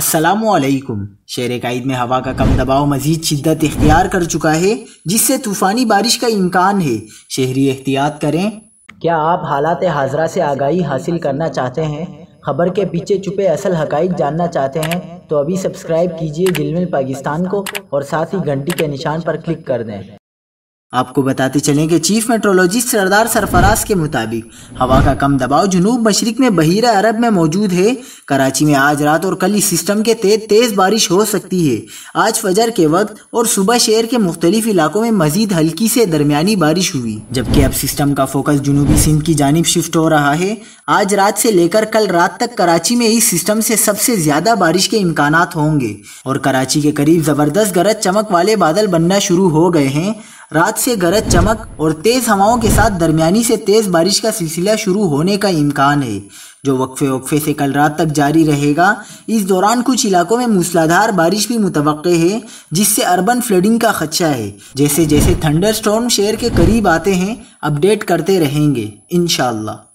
अस्सलामुअलैकुम। शेर कायद में हवा का कम दबाव मजीद शिद्दत इख्तियार कर चुका है, जिससे तूफ़ानी बारिश का इम्कान है। शहरी एहतियात करें। क्या आप हालात हाज़रा से आगाही हासिल करना चाहते हैं? खबर के पीछे छुपे असल हक़ाइक़ जानना चाहते हैं? तो अभी सब्सक्राइब कीजिए जिलमिल पाकिस्तान को और साथ ही घंटी के निशान पर क्लिक कर दें। आपको बताते चलें कि चीफ मेट्रोलॉजिस्ट सरदार सरफराज के मुताबिक हवा का कम दबाव जुनूब मशरिक में बहीरा अरब में मौजूद है। कराची में आज रात और कल इस सिस्टम के तहत तेज़ बारिश हो सकती है। आज फजर के वक्त और सुबह शहर के मुख्तलिफ इलाकों में मजीद हल्की से दरमियानी बारिश हुई, जबकि अब सिस्टम का फोकस जुनूबी सिंध की जानिब शिफ्ट हो रहा है। आज रात से लेकर कल रात तक कराची में इस सिस्टम से सबसे ज्यादा बारिश के इम्कानात होंगे और कराची के करीब जबरदस्त गरज चमक वाले बादल बनना शुरू हो गए हैं। रात से गरज चमक और तेज हवाओं के साथ दरमियानी से तेज बारिश का सिलसिला शुरू होने का इम्कान है, जो वक्फे से कल रात तक जारी रहेगा। इस दौरान कुछ इलाकों में मूसलाधार बारिश भी मुतवक्के है, जिससे अर्बन फ्लडिंग का खदशा है। जैसे जैसे थंडर स्टॉर्म शहर के करीब आते हैं, अपडेट करते रहेंगे इंशाअल्लाह।